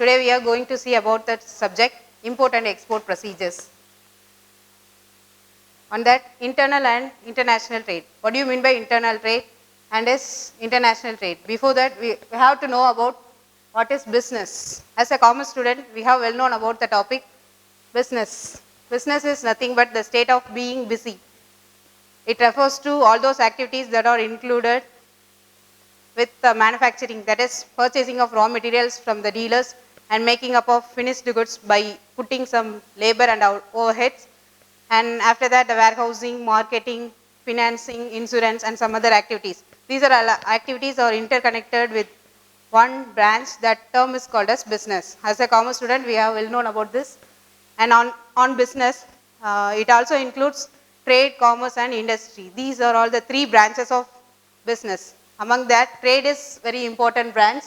Today we are going to see about that subject, import and export procedures. On that, internal and international trade. What do you mean by internal trade and is international trade? Before that, we have to know about what is business. As a commerce student, we have well known about the topic business. Business is nothing but the state of being busy. It refers to all those activities that are included with manufacturing, that is purchasing of raw materials from the dealers and making up of finished goods by putting some labor and overheads, and after that the warehousing, marketing, financing, insurance and some other activities. These are all activities are interconnected with one branch. That term is called as business. As a commerce student, we have well known about this. And on business, it also includes trade, commerce and industry. These are all the three branches of business. Among that, trade is very important branch.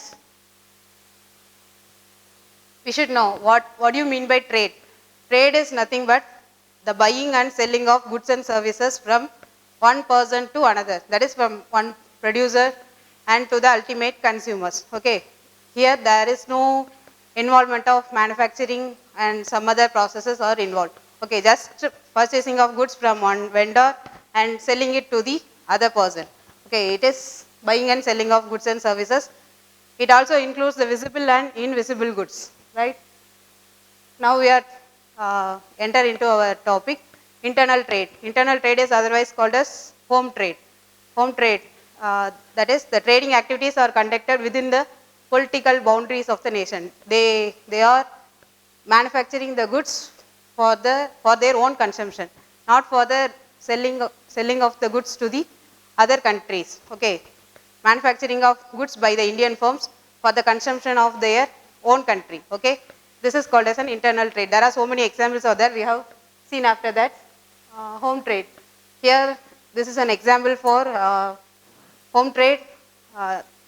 We should know what do you mean by trade? Trade is nothing but the buying and selling of goods and services from one person to another. That is from one producer and to the ultimate consumers. Okay. Here there is no involvement of manufacturing and some other processes are involved. Okay, just purchasing of goods from one vendor and selling it to the other person. Okay, it is buying and selling of goods and services. It also includes the visible and invisible goods, right? Now we are enter into our topic, internal trade. Internal trade is otherwise called as home trade. Home trade, that is the trading activities are conducted within the political boundaries of the nation. They are manufacturing the goods for their own consumption, not for the selling of the goods to the other countries. Okay, manufacturing of goods by the Indian firms for the consumption of their own country. Okay, this is called as an internal trade. There are so many examples of that we have seen after that. Home trade. Here, this is an example for home trade.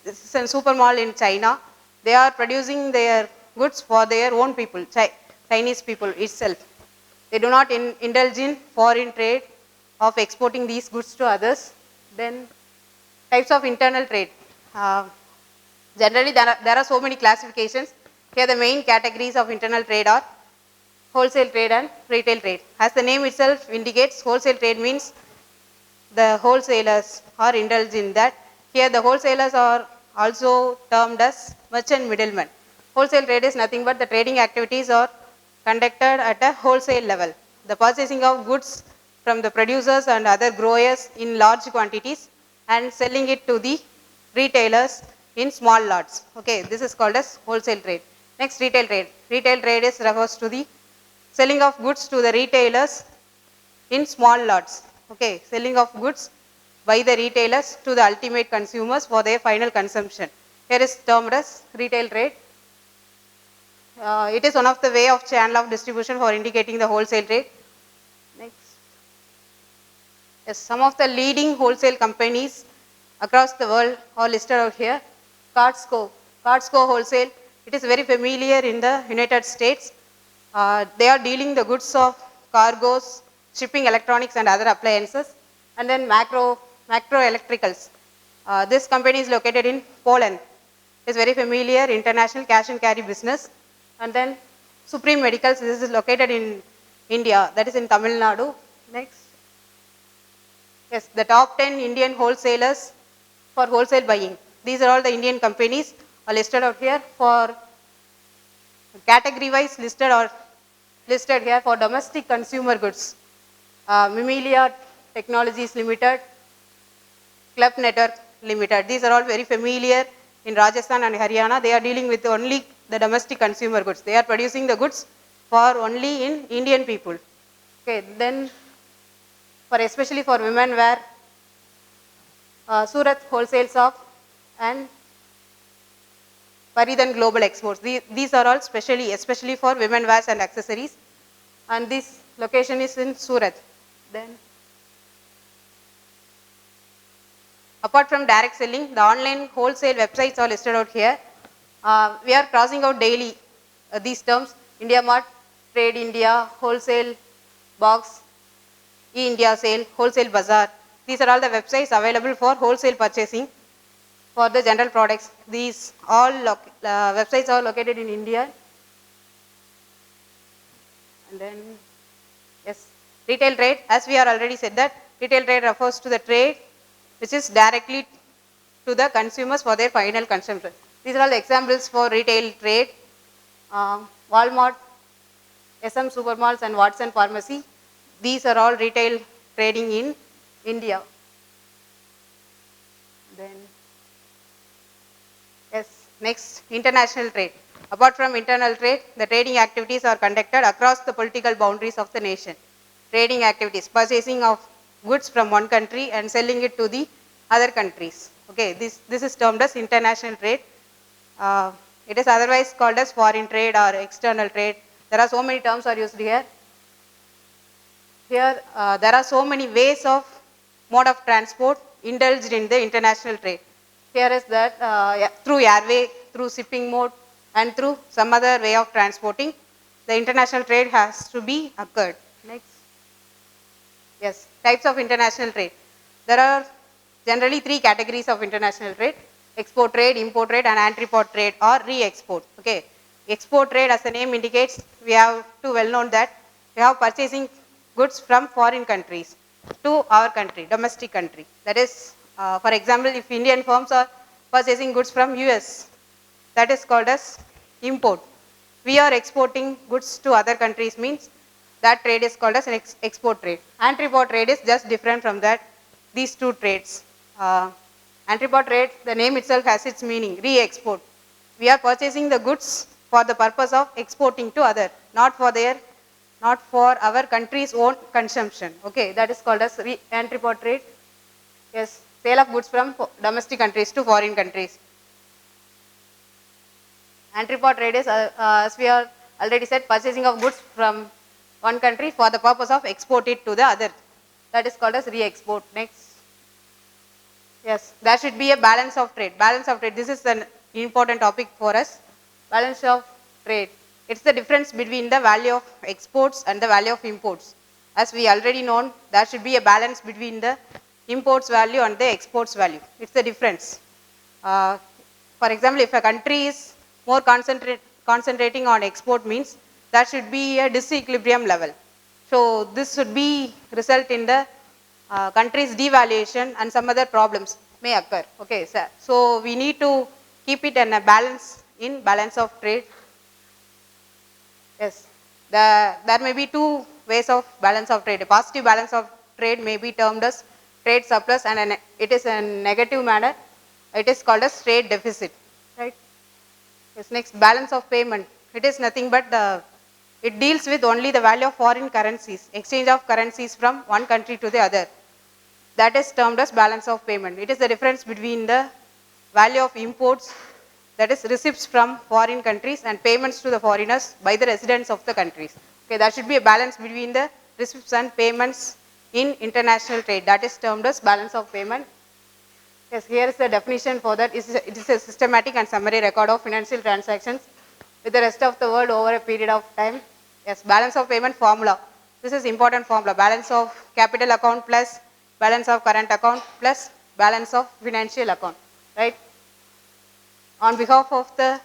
This is a super mall in China. They are producing their goods for their own people, Chinese people itself. They do not indulge in foreign trade of exporting these goods to others. Then types of internal trade. Generally, there are so many classifications. Here the main categories of internal trade are wholesale trade and retail trade. As the name itself indicates, wholesale trade means the wholesalers are indulged in that. Here the wholesalers are also termed as merchant middlemen. Wholesale trade is nothing but the trading activities are conducted at a wholesale level. The purchasing of goods from the producers and other growers in large quantities and selling it to the retailers in small lots. Okay, this is called as wholesale trade. Next, retail trade. Retail trade refers to the selling of goods to the retailers in small lots. Okay, selling of goods by the retailers to the ultimate consumers for their final consumption. Here is termed as retail trade. It is one of the way of channel of distribution for indicating the wholesale trade. Next. Yes, some of the leading wholesale companies across the world are listed out here. Costco Wholesale. It is very familiar in the United States. They are dealing the goods of cargoes, shipping electronics and other appliances. And then Macro Electricals. This company is located in Poland. It is very familiar international cash and carry business. And then Supreme Medicals. This is located in India. That is in Tamil Nadu. Next. Yes, the top 10 Indian wholesalers for wholesale buying. These are all the Indian companies are listed out here for category wise listed here for domestic consumer goods. Mimilia Technologies Limited, Club Network Limited. These are all very familiar in Rajasthan and Haryana. They are dealing with only the domestic consumer goods. They are producing the goods for only in Indian people. Okay, then especially for women wear, Surat Wholesale Shop and Paridan Global Exports. These are all especially for women wears and accessories, and this location is in Surat. Then apart from direct selling, the online wholesale websites are listed out here. We are crossing out daily these terms: India Mart, Trade India, Wholesale Box, E-India Sale, Wholesale Bazaar. These are all the websites available for wholesale purchasing for the general products. These all websites are located in India. And then, yes, retail trade, as we are already said that, retail trade refers to the trade which is directly to the consumers for their final consumption. These are all the examples for retail trade. Walmart, SM Supermalls and Watson Pharmacy, these are all retail trading in India. Then, yes, next, international trade. Apart from internal trade, the trading activities are conducted across the political boundaries of the nation. Trading activities, purchasing of goods from one country and selling it to the other countries. Okay, this is termed as international trade. It is otherwise called as foreign trade or external trade. There are so many terms are used here. Here, there are so many ways of mode of transport indulged in the international trade. Here is that through airway, through shipping mode, and through some other way of transporting, the international trade has to be occurred. Next. Yes, types of international trade. There are generally three categories of international trade: export trade, import trade, and anti-import trade or re-export. Okay. Export trade, as the name indicates, we have to well known that we have purchasing goods from foreign countries to our country, domestic country. That is, for example, if Indian firms are purchasing goods from US, that is called as import. We are exporting goods to other countries, means that trade is called as an export trade. Anti-import trade is just different from that, these two trades. Anti-import trade, the name itself has its meaning, re-export. We are purchasing the goods for the purpose of exporting to other, not for our country's own consumption. Okay, that is called as anti-import trade. Yes, sale of goods from domestic countries to foreign countries. Anti-import trade is, as we are already said, purchasing of goods from one country for the purpose of export it to the other. That is called as re-export. Next. Yes, there should be a balance of trade. Balance of trade, this is an important topic for us. Balance of trade. It's the difference between the value of exports and the value of imports. As we already known, there should be a balance between the imports value and the exports value. It's the difference. For example, if a country is more concentrating on export, means that should be a disequilibrium level. So this should be result in the country's devaluation and some other problems may occur. Okay, so we need to keep it in a balance of trade. Yes, there may be two ways of balance of trade. A positive balance of trade may be termed as trade surplus, and it is a negative manner. It is called as trade deficit. Right. Yes, next, balance of payment. It is nothing but it deals with only the value of foreign currencies, exchange of currencies from one country to the other. That is termed as balance of payment. It is the difference between the value of imports, that is receipts from foreign countries, and payments to the foreigners by the residents of the countries. Okay, there should be a balance between the receipts and payments in international trade. That is termed as balance of payment. Yes, here is the definition for that. It is a systematic and summary record of financial transactions with the rest of the world over a period of time. Yes, balance of payment formula. This is important formula. Balance of capital account plus balance of current account plus balance of financial account. Right? On behalf of the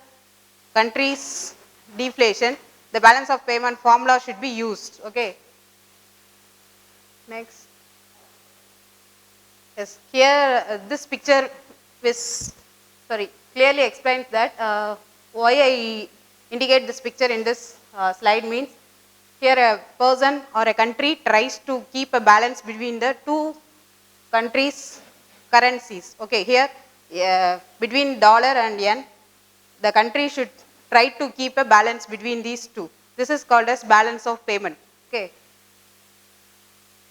country's deflation, the balance of payment formula should be used. Okay. Next. Yes, here this picture clearly explains that why I indicate this picture in this slide means here a person or a country tries to keep a balance between the two countries' currencies. Okay, here between dollar and yen, the country should try to keep a balance between these two. This is called as balance of payment. Okay.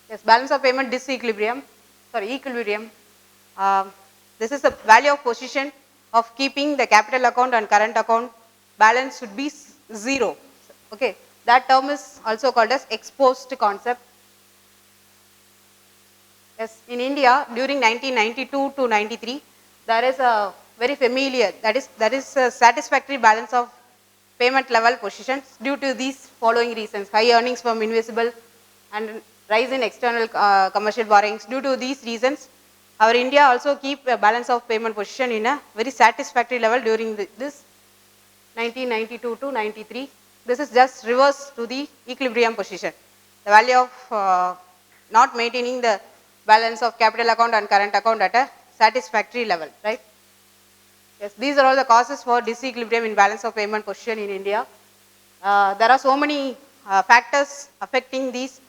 Yes, balance of payment equilibrium. This is the value of position of keeping the capital account and current account balance should be zero. Okay, that term is also called as ex post concept. Yes, in India during 1992 to 93, there is a very familiar, that is a satisfactory balance of payment level positions due to these following reasons: high earnings from invisible and rise in external commercial borrowings. Due to these reasons, our India also keep a balance of payment position in a very satisfactory level during this 1992 to 93. This is just reverse to the equilibrium position. The value of not maintaining the balance of capital account and current account at a satisfactory level, right? Yes, these are all the causes for disequilibrium in balance of payment position in India. There are so many factors affecting these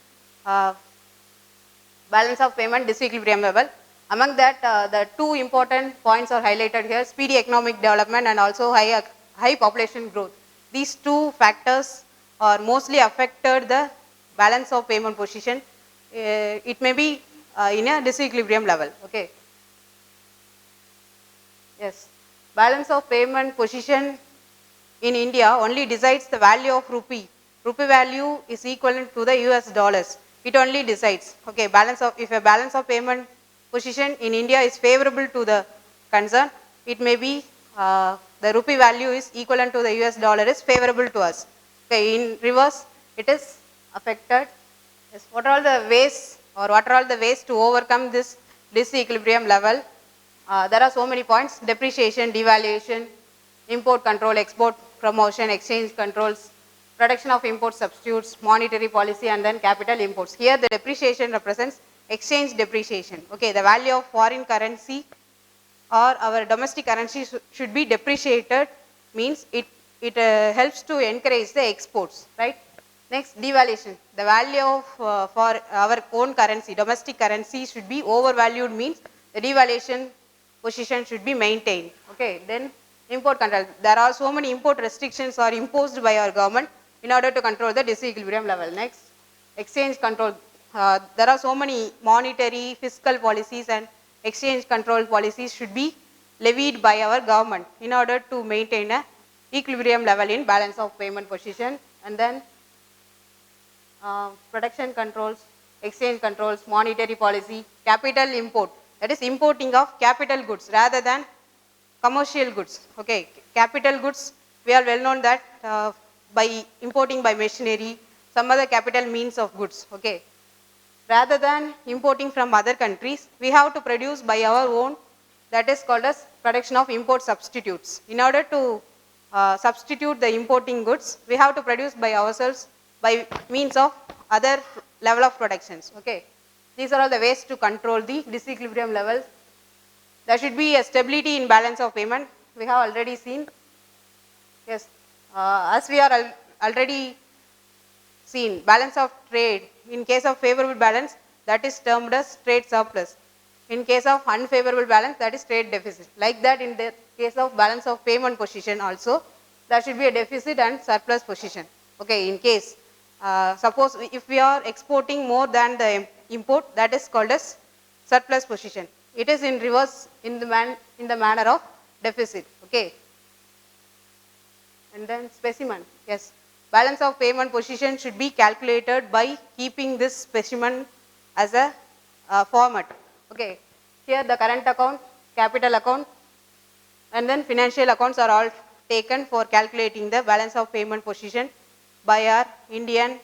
balance of payment disequilibrium level. Among that, the two important points are highlighted here: speedy economic development and also high population growth. These two factors are mostly affected the balance of payment position. It may be in a disequilibrium level. Okay. Yes. Balance of payment position in India only decides the value of rupee. Rupee value is equivalent to the US dollars. It only decides. Okay, if a balance of payment position in India is favorable to the concern, it may be the rupee value is equivalent to the US dollar is favorable to us. Okay, in reverse, it is affected. Yes, what are all the ways to overcome this disequilibrium level? There are so many points: depreciation, devaluation, import control, export promotion, exchange controls, production of import substitutes, monetary policy, and then capital imports. Here the depreciation represents exchange depreciation. Okay, the value of foreign currency or our domestic currency should be depreciated, means it helps to encourage the exports, right? Next, devaluation. The value of for our own currency, domestic currency, should be overvalued, means the devaluation position should be maintained. Okay, then import control. There are so many import restrictions are imposed by our government in order to control the disequilibrium level. Next, exchange control. There are so many monetary, fiscal policies and exchange control policies should be levied by our government in order to maintain a equilibrium level in balance of payment position. And then production controls, exchange controls, monetary policy, capital import. That is importing of capital goods rather than commercial goods. Okay, capital goods, we are well known that by importing by machinery, some other capital means of goods. Okay, rather than importing from other countries, we have to produce by our own. That is called as production of import substitutes. In order to substitute the importing goods, we have to produce by ourselves by means of other level of productions. Okay, these are all the ways to control the disequilibrium level. There should be a stability in balance of payment. We have already seen. Yes, as we are already seen, balance of trade, in case of favorable balance, that is termed as trade surplus. In case of unfavorable balance, that is trade deficit. Like that, in the case of balance of payment position also, there should be a deficit and surplus position. Okay, in case, suppose if we are exporting more than the import, that is called as surplus position. It is in reverse in the manner of deficit. Okay. And then specimen. Yes. Balance of payment position should be calculated by keeping this specimen as a format. Okay. Here the current account, capital account, and then financial accounts are all taken for calculating the balance of payment position by our Indian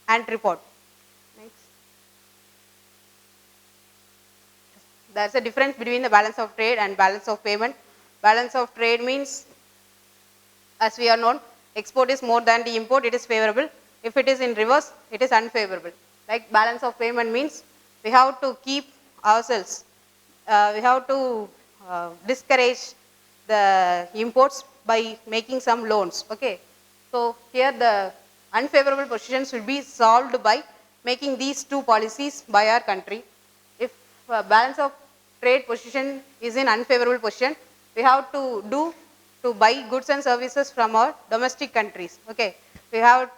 Ant report. Next. There is a difference between the balance of trade and balance of payment. Balance of trade means, as we are known, export is more than the import, it is favorable. If it is in reverse, it is unfavorable. Like balance of payment means we have to keep ourselves, we have to discourage the imports by making some loans. Okay. So here the unfavorable positions will be solved by making these two policies by our country. If balance of trade position is in unfavorable position, we have to do to buy goods and services from our domestic countries. Okay, we have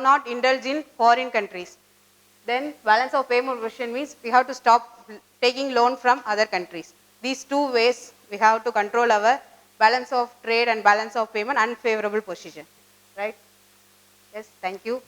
not indulged in foreign countries. Then balance of payment position means we have to stop taking loan from other countries. These two ways we have to control our balance of trade and balance of payment unfavorable position. Right? Yes, thank you.